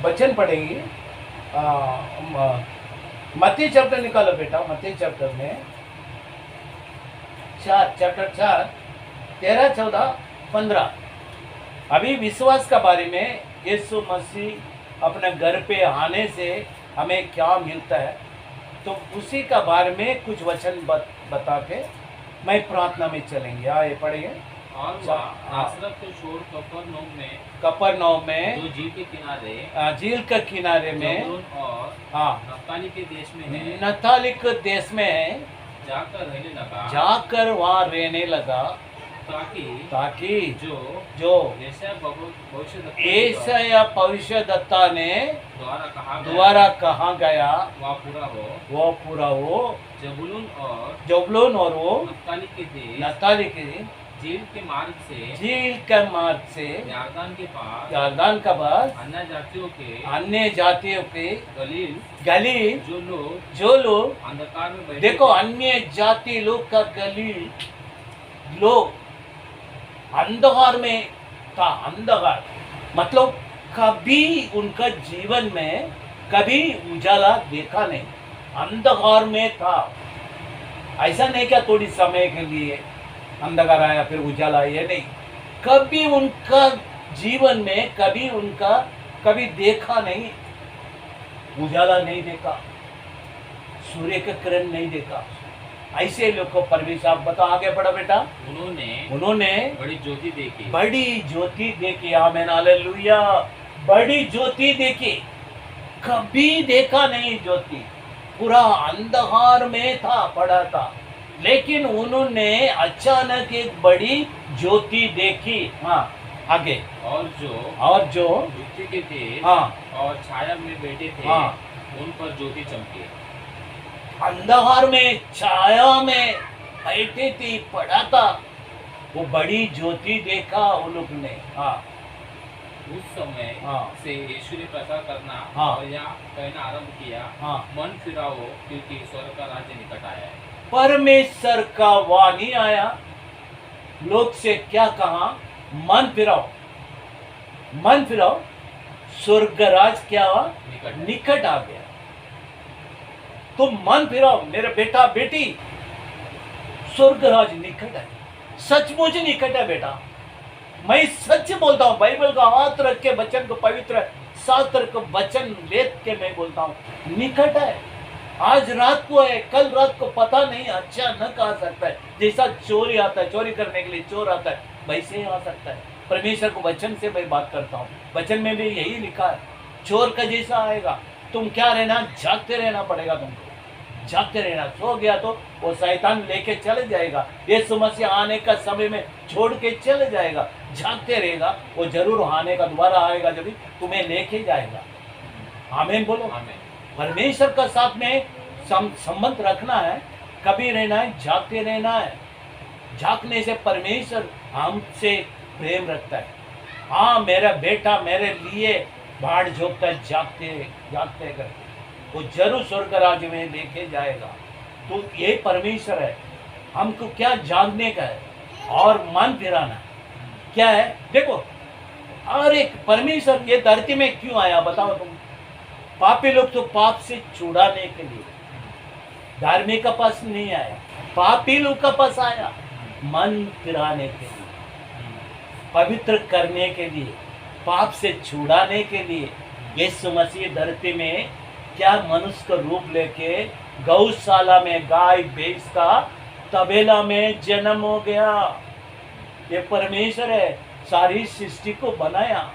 वचन पढ़ेंगे। मत्ती चैप्टर निकालो बेटा, मत्ती चैप्टर में 4, चैप्टर 4, 13, 14, 15। अभी विश्वास का बारे में यीशु मसीह अपने घर पे आने से हमें क्या मिलता है, तो उसी का बारे में कुछ वचन बता के मैं प्रार्थना में चलेंगे। आए पढ़ेंगे। और नासरत को छोड़ कफरनहूम में जो झील के किनारे झील के किनारे में जबूलून और हाँ नप्ताली के देश में है, नताली के देश में है, जाकर वहाँ रहने लगा, ताकि जो यशायाह भविष्यद्वक्ता ने द्वारा कहा गया वो पूरा हो। जबूलून और वो नप्ताली के झील के मार्ग से यरदन के पास अन्य जातियों के गलील जो लोग अंधकार में बैठे, देखो अन्य जाति लोग का गलील लोग अंधकार में था। अंधकार मतलब कभी उनका जीवन में कभी उजाला देखा नहीं, अंधकार में था। ऐसा नहीं क्या थोड़ी समय के लिए अंधकार आया फिर उजाला आया, नहीं, कभी उनका जीवन में कभी देखा नहीं, उजाला नहीं देखा, सूर्य का किरण नहीं देखा। ऐसे लोग को परमेश्वर, आप बताओ आगे बढ़ा बेटा। उन्होंने बड़ी ज्योति देखी। आमीन हालेलुया। बड़ी ज्योति देखी, कभी देखा नहीं ज्योति, पूरा अंधकार में था, पड़ा था, लेकिन उन्होंने अचानक एक बड़ी ज्योति देखी। हाँ आगे। और जो मृत्यु के थे हाँ और छाया में बैठे थे, हाँ उन पर ज्योति चमकी। अंधकार में छाया में बैठे थे, पड़ा था, वो बड़ी ज्योति देखा उन लोग ने। हाँ उस समय से यीशु ने प्रचार करना और यह कहना आरंभ किया, मन फिराओ क्योंकि स्वर्ग का राज्य निकट आया है। परमेश्वर का वाणी आया, लोग से क्या कहा, मन फिराओ, मन फिराओ, स्वर्गराज क्या हुआ, निकट आ गया। तो मन फिराओ मेरे बेटा बेटी, स्वर्गराज निकट है, सचमुच निकट है बेटा। मैं सच बोलता हूँ, बाइबल का हाथ रख के वचन को, पवित्र शास्त्र को वचन लेत के मैं बोलता हूँ, निकट है। आज रात को है, कल रात को पता नहीं, अचानक आ सकता है। जैसा चोरी आता है, चोरी करने के लिए चोर आता है, वैसे ही आ सकता है। परमेश्वर को वचन से मैं बात करता हूँ, वचन में भी यही लिखा है, चोर का जैसा आएगा। तुम क्या रहना, जागते रहना पड़ेगा तुमको, जागते रहना। सो गया तो वो शैतान लेके चले जाएगा, यीशु मसीह आने का समय में छोड़ के चले जाएगा। जागते रहेगा, वो जरूर आने का दोबारा आएगा, जब तुम्हें लेके जाएगा। आमीन बोलो। आमीन। परमेश्वर का साथ में संबंध रखना है, कभी रहना है, जागते रहना है। जागने से परमेश्वर हमसे प्रेम रखता है। हाँ मेरा बेटा मेरे लिए बाढ़ झोंकता है, जागते जागते करके वो जरूर स्वर्ग राज्य में लेके जाएगा। तो ये परमेश्वर है, हमको क्या जानने का है और मन फिराना क्या है। देखो और एक परमेश्वर ये धरती में क्यों आया बताओ तुम। पापी लोग तो पाप से छुड़ाने के लिए, धार्मिक का पास नहीं आया, पापी लोग का पास आया, मन फिराने के लिए, पवित्र करने के लिए, पाप से छुड़ाने के लिए। यीशु मसीह धरती में क्या मनुष्य का रूप लेके गौशाला में गाय भैंस का तबेला में जन्म हो गया। ये परमेश्वर है, सारी सृष्टि को बनाया,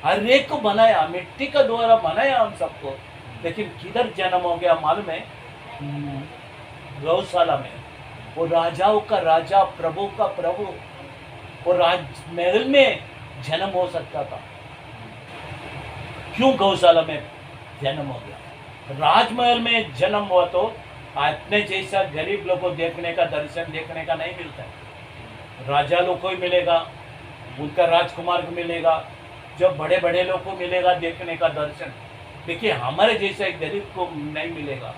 हर एक को बनाया, मिट्टी का द्वारा बनाया हम सबको, लेकिन किधर जन्म हो गया मालूम है, गौशाला में। वो राजाओं का राजा, प्रभु का प्रभु, वो राजमहल में जन्म हो सकता था, क्यों गौशाला में जन्म हो गया। राजमहल में जन्म हुआ तो अपने जैसा गरीब लोग को देखने का, दर्शन देखने का नहीं मिलता है। राजा लोग को ही मिलेगा, उनका राजकुमार को मिलेगा, जो बड़े बड़े लोग को मिलेगा देखने का दर्शन। देखिए हमारे जैसे गरीब को नहीं मिलेगा,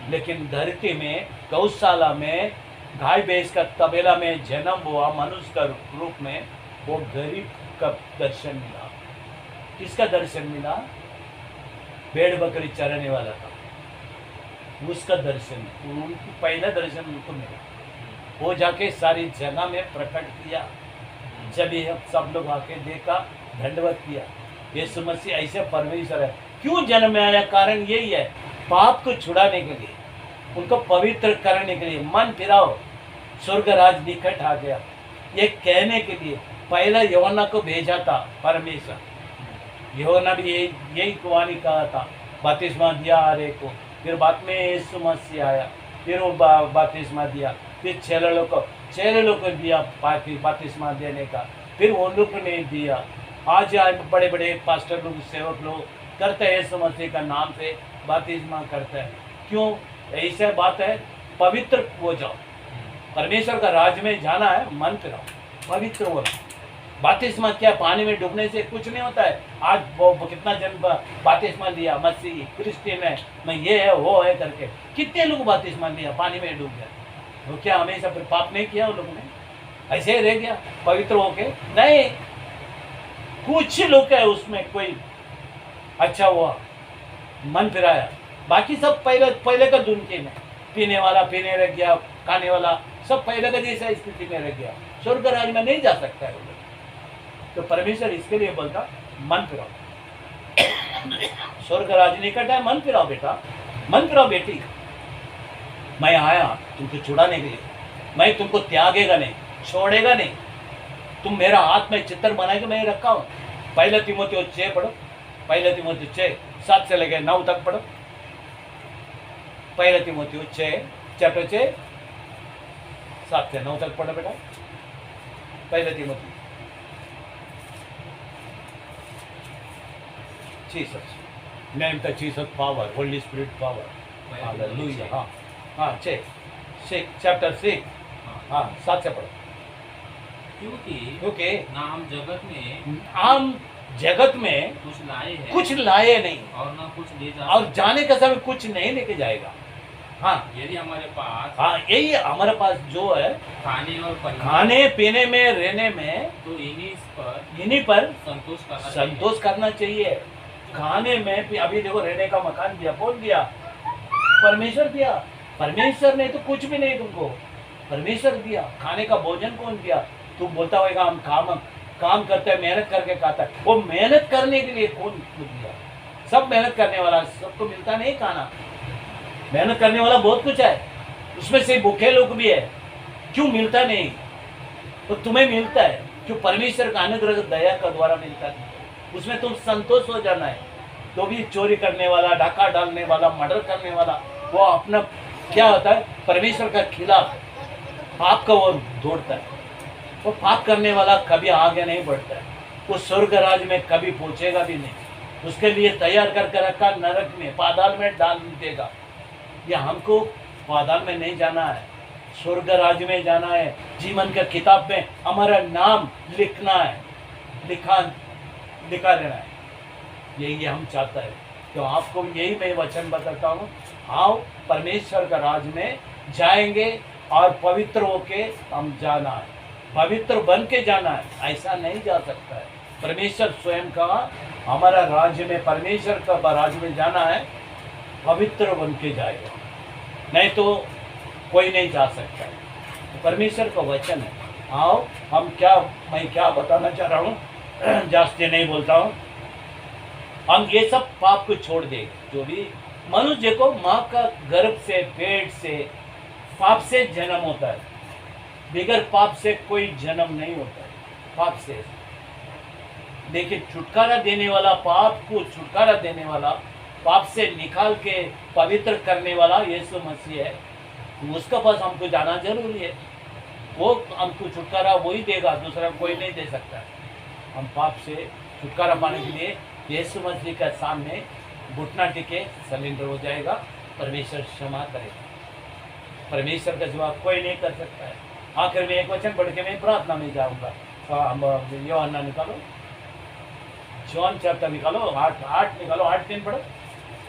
लेकिन धरती में गौशाला में गाय भैंस का तबेला में जन्म हुआ मनुष्य का रूप में, वो गरीब का दर्शन मिला। किसका दर्शन मिला? भेड़ बकरी चराने वाला था, उसका दर्शन, उनको पहला दर्शन उनको मिला। वो जाके सारी जगह में प्रकट किया। जब ये सब लोग आके देखा, दंडवत किया। यीशु मसीह ऐसे परमेश्वर है। क्यों जन्म में आया? कारण यही है, पाप को छुड़ाने के लिए, उनको पवित्र करने के लिए। मन फिराओ, स्वर्ग राज निकट आ गया, ये कहने के लिए पहला यूहन्ना को भेजा था परमेश्वर। यूहन्ना भी यही वाणी कहा था, बपतिस्मा दिया हर एक को। फिर बाद में यीशु मसीह आया, फिर वो बपतिस्मा दिया। फिर चेलों को दिया बपतिस्मा देने का, फिर वो लोग ने दिया। आज बड़े बड़े पास्टर लोग, सेवक लोग करते हैं, यीशु मसीह का नाम से बपतिस्मा करते हैं। क्यों? ऐसे बात है, पवित्र हो जाओ। परमेश्वर का राज में जाना है, मन फिराओ, पवित्र हो। बपतिस्मा क्या? पानी में डूबने से कुछ नहीं होता है। आज वो कितना जन बपतिस्मा लिया, मसीही क्रिश्चियन है, मैं ये है वो है करके कितने लोग बपतिस्मा लिया, पानी में डूब गया। वो क्या हमेशा फिर पाप नहीं किया? उन लोगों ने ऐसे ही रह गया पवित्र होके? नहीं, कुछ लोग है उसमें कोई अच्छा हुआ, मन फिराया। बाकी सब पहले का दुनिया में पीने वाला पीने रह गया, खाने वाला सब पहले का जैसा स्थिति में रह गया। स्वर्ग राज में नहीं जा सकता है वो लोग। तो परमेश्वर इसके लिए बोलता, मन फिराओ, स्वर्ग राज निकट है, मन फिराओ बेटा, मन फिराओ बेटी। मैं आया तुमको छुड़ाने के लिए, मैं तुमको त्यागेगा नहीं, छोड़ेगा नहीं। तुम मेरा हाथ में चित्र बनाएगा, मैं रखा हूँ। पहले तीमुथियुस 6 पढ़ो, पहले तीमुथियुस 6 7 से लेकर 9 तक पढ़ो। पहले तीमुथियुस 6 चैप्टर 6 7 से 9 तक पढ़ो बेटा। पहले तीमुथियुस Jesus, name the Jesus power, Holy Spirit power. Hallelujah. हाँ 6 चैप्टर 6 हाँ 7 से पढ़ो। क्योंकि नाम जगत में हम जगत में कुछ लाए नहीं, और ना कुछ ले जा, और जाने का समय कुछ नहीं लेके जाएगा। हाँ, यदि हमारे पास, हाँ यही हमारे पास जो है, खाने पीने में, रहने में, तो इन्हीं पर संतोष करना चाहिए। खाने में अभी देखो, रहने का मकान दिया, कौन दिया? परमेश्वर दिया। परमेश्वर ने तो कुछ भी नहीं तुमको, परमेश्वर दिया। खाने का भोजन कौन दिया? तू बोलता होगा हम काम करते हैं, मेहनत करके खाता है। वो मेहनत करने के लिए कौन दिया? सब मेहनत करने वाला, सबको मिलता नहीं खाना। मेहनत करने वाला बहुत कुछ है, उसमें से भूखे लोग भी है। क्यों मिलता नहीं? तो तुम्हें मिलता है, क्यों? परमेश्वर का अनुग्रह दया का द्वारा मिलता है। उसमें तुम संतोष हो जाना है। तो भी चोरी करने वाला, डाका डालने वाला, मर्डर करने वाला, वो अपना क्या होता है? परमेश्वर का खिलाफ पाप का वो दौड़ता है। वो पाप करने वाला कभी आगे नहीं बढ़ता है, वो स्वर्ग राज में कभी पहुंचेगा भी नहीं। उसके लिए तैयार करके रखा, नरक में, पाताल में डाल देगा। ये हमको पाताल में नहीं जाना है, स्वर्ग राज में जाना है। जीवन का किताब में हमारा नाम लिखना है, लिखा रहना है। यही हम चाहता है। तो आपको यही मैं वचन बताता हूँ, आओ परमेश्वर का राज में जाएंगे और पवित्र होके हम जाना है, पवित्र बन के जाना है। ऐसा नहीं जा सकता है। परमेश्वर स्वयं का हमारा राज्य में, परमेश्वर का राज्य में जाना है, पवित्र बन के जाएगा, नहीं तो कोई नहीं जा सकता है। तो परमेश्वर का वचन है। आओ मैं क्या बताना चाह रहा हूँ, जास्ती नहीं बोलता हूँ। हम ये सब पाप को छोड़ देंगे। जो भी मनुष्य को माँ का गर्भ से, पेट से, पाप से जन्म होता है। बिगर पाप से कोई जन्म नहीं होता है। पाप से देखिए, छुटकारा देने वाला, पाप को छुटकारा देने वाला, पाप से निकाल के पवित्र करने वाला यीशु मसीह है। उसका पास हमको जाना जरूरी है। वो हमको छुटकारा वही देगा, दूसरा कोई नहीं दे सकता है। हम पाप से छुटकारा पाने के लिए यीशु मसीह के सामने घुटना टिके, सरेंडर हो जाएगा। परमेश्वर क्षमा करेगा। परमेश्वर का जवाब कोई नहीं कर सकता है। आखिर में एक वचन पढ़ के मैं प्रार्थना में जाऊंगा। हम यूहन्ना निकालो, जॉन चैप्टर निकालो, 8 निकालो, 8:3 पढ़ो,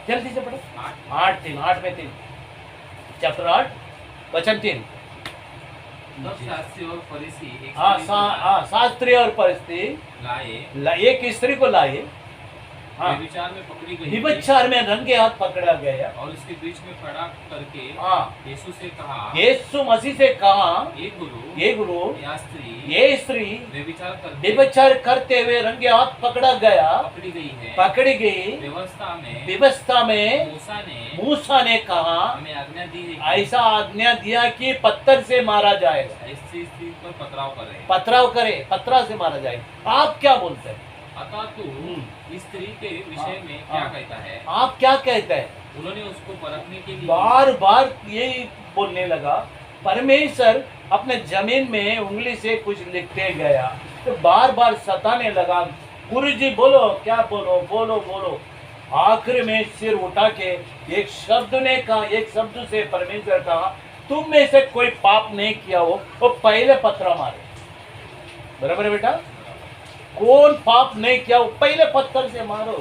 जल्दी से पढ़ो। 8 में 3 चैप्टर 8 वचन 3। शास्त्री और फरीसी शास्त्री और फरीसी एक स्त्री को लाए, हाँ। व्यभिचार में पकड़ी गई थी व्यभिचार में रंगे हाथ पकड़ा गया और उसके बीच में खड़ा करके हाँ यीशु से कहा, यीशु मसीह से कहा, ये गुरु या स्त्री ये स्त्री व्यभिचार करते हुए रंगे हाथ पकड़ा गया, पकड़ी गई। व्यवस्था में मूसा ने कहा, हमें आज्ञा दी, ऐसा आज्ञा दिया कि पत्थर से मारा जाएगा, इस स्त्री पर पथराव करे, पत्थर से मारा जाएगा। आप क्या बोलते हैं? अतः तू इस स्त्री के विषय में क्या कहता है? आप क्या कहते हैं? उन्होंने उसको परखने के लिए बार बार यही बोलने लगा। परमेश्वर अपने जमीन में उंगली से कुछ लिखते गया, तो बार बार सताने लगा, गुरु जी बोलो, क्या बोलो, बोलो बोलो। आखिर में सिर उठा के एक शब्द ने कहा, एक शब्द से परमेश्वर कहा, तुम में से कोई पाप नहीं किया हो वो पहले पत्थर मारे। बराबर है बेटा? कौन पाप नहीं किया वो पहले पत्थर से मारो।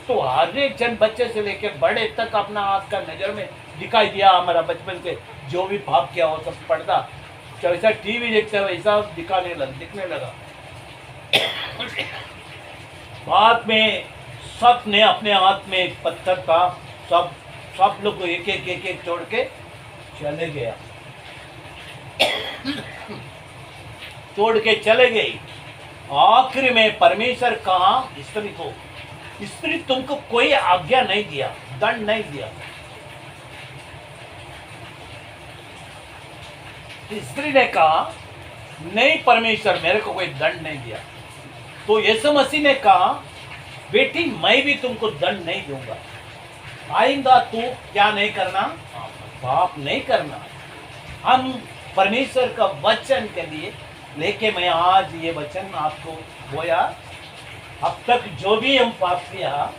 तो हर एक जन बच्चे से लेके बड़े तक अपना हाथ का नजर में दिखाई दिया। हमारा बचपन से जो भी पाप किया वो सब पढ़ता, जैसा टीवी देखते हुए वैसा दिखने लगा। बाद में सब ने अपने हाथ में एक पत्थर था, सब लोग को एक एक छोड़ के चले गया, छोड़ के चले गए। आखिर में परमेश्वर कहा स्त्री को, स्त्री तुमको कोई आज्ञा नहीं दिया, दंड नहीं दिया। स्त्री ने कहा नहीं परमेश्वर, मेरे को कोई दंड नहीं दिया। तो यीशु मसीह ने कहा बेटी मैं भी तुमको दंड नहीं दूंगा, आइंदा तू क्या नहीं करना, पाप नहीं करना। हम परमेश्वर का वचन के लिए लेके मैं आज ये वचन आपको बोया, अब तक जो भी हम पाप किया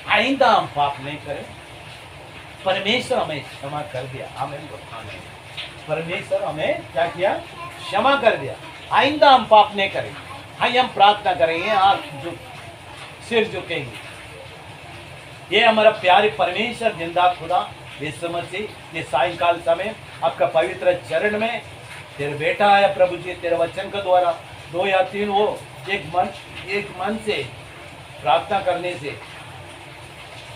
आइंदा हम पाप नहीं करें। परमेश्वर हमें क्षमा कर दिया, आमीन। परमेश्वर हमें क्या किया, क्षमा कर दिया। आइंदा हम पाप नहीं करेंगे। हाँ हम प्रार्थना करेंगे, हाथ सिर झुकेंगे। ये हमारा प्यारे परमेश्वर जिंदा खुदा यीशु मसीह, ये सायंकाल समय आपका पवित्र चरण में तेरे बेटा है प्रभु जी, तेरे वचन के द्वारा 2 या 3 हो एक मन से प्रार्थना करने से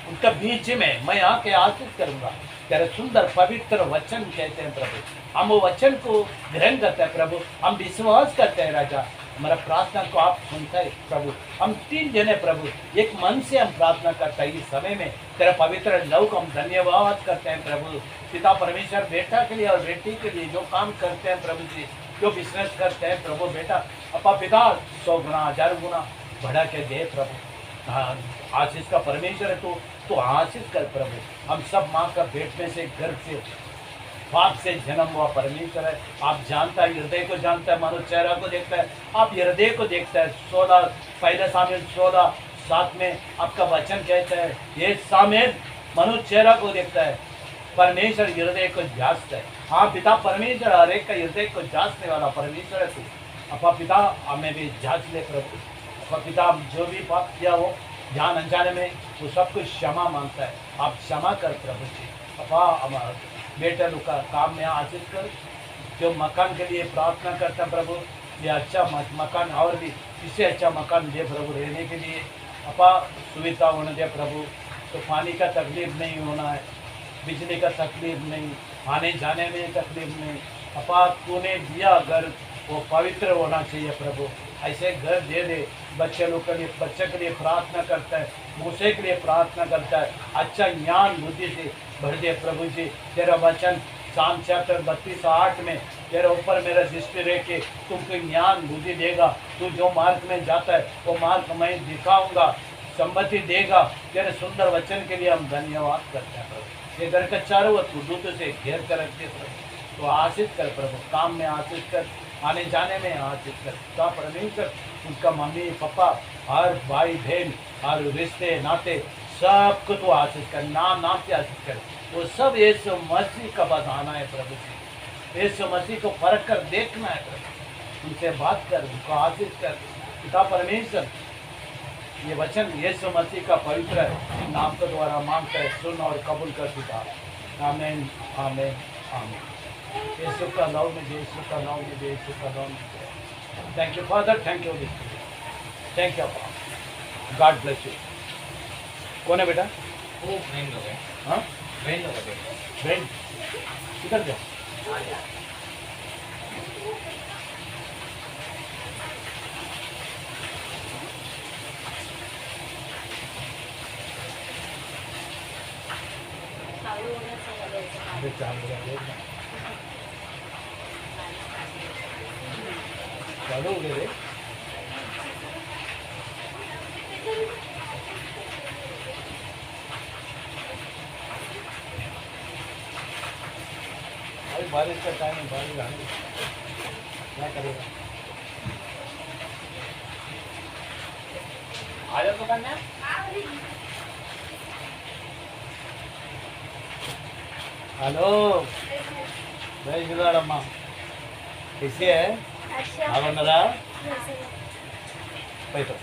उनका बीच में मैं आके आशीष करूंगा। तेरे सुंदर पवित्र वचन कहते हैं प्रभु, हम वो वचन को ग्रहण करते हैं प्रभु, हम विश्वास करते हैं राजा। हमारा प्रार्थना को आप सुनते हैं प्रभु। हम 3 जने प्रभु एक मन से हम प्रार्थना करते हैं। इस समय में तेरा पवित्र लव को हम धन्यवाद करते हैं प्रभु। पिता परमेश्वर बेटा के लिए और बेटी के लिए जो काम करते हैं प्रभु जी, जो बिजनेस करते हैं प्रभु बेटा, अपा पिता 100 गुना 1000 गुना बढ़ा के दे प्रभु। आशीष का परमेश्वर है तो आशीष कर प्रभु। हम सब माँ का पेट में से गर्भ से पाप से जन्म हुआ परमेश्वर है। आप जानता है, हृदय को जानता है, मानो चेहरा को देखता है, आप हृदय को देखता है। 16 पहले सामेल 16:7 में आपका वचन कहता है ये सामेल मानो चेहरा को देखता है, परमेश्वर हृदय को जांचता है। हाँ पिता परमेश्वर हर एक का हृदय को जांचने वाला परमेश्वर है तू। अपा पिता हमें भी जांच ले प्रभु। अपा पिता जो भी पाप किया हो जान अनजाने में वो सब कुछ क्षमा मांगता है, आप क्षमा कर प्रभु जी। अपा हमारा बेटा लोग का काम में आशीष कर, जो मकान के लिए प्रार्थना करता है प्रभु, ये अच्छा मकान और भी इससे अच्छा मकान दे प्रभु रहने के लिए। अपा सुविधा होने दे प्रभु, तो पानी का तकलीफ नहीं होना है, बिजली का तकलीफ नहीं, आने जाने में तकलीफ नहीं। अपा तूने दिया घर वो पवित्र होना चाहिए प्रभु, ऐसे घर दे दे। बच्चे लोग के लिए, बच्चे के लिए प्रार्थना करता है, मूसे के लिए प्रार्थना करता है, अच्छा ज्ञान बुद्धि से भर दे प्रभु जी। तेरा वचन साम चैप्टर 32:8 में तेरे ऊपर मेरा दृष्टि रह के तुमको ज्ञान बुद्धि देगा। तू जो मार्ग में जाता है वो मार्ग मैं दिखाऊंगा, सम्मति देगा। तेरे सुंदर वचन के लिए हम धन्यवाद करते हैं प्रभु। ये घर का चारों ओर दूतों से घेर कर रखते प्रभु, तो आशीष कर प्रभु, काम में आशीष कर, आने जाने में आशीष कर। तो परमेश्वर उनका मम्मी पापा हर भाई बहन हर रिश्ते नाते सबको तो आशीष कर, नाम नाम से आशीष कर। वो सब यीशु मसीह का बताना है प्रभु जी। यीशु मसीह को परख कर देखना है प्रभु, उनसे बात कर, उनको आशीष कर। पिता परमेश्वर ये वचन यीशु मसीह का पवित्र नाम के द्वारा मांगता है, सुन और कबूल कर पिता। आमीन आमीन आमीन। यीशु का नाम में, यीशु का नाम में, यीशु का नाम में। Thank you father, thank you, thank you. God bless you. कौन है बेटा? वो बहन लोग है। हाँ बहन लोग है। फ्रेंड किधर गया? अरे चालू हो गए रे। अरे बारिश का टाइम है, बारिश आने दो। क्या करेगा? आ जाओ दुकान में। हेलो जय శ్రీరామమ్మ कैसी है? अच्छा బాగున్నారా? పోయితో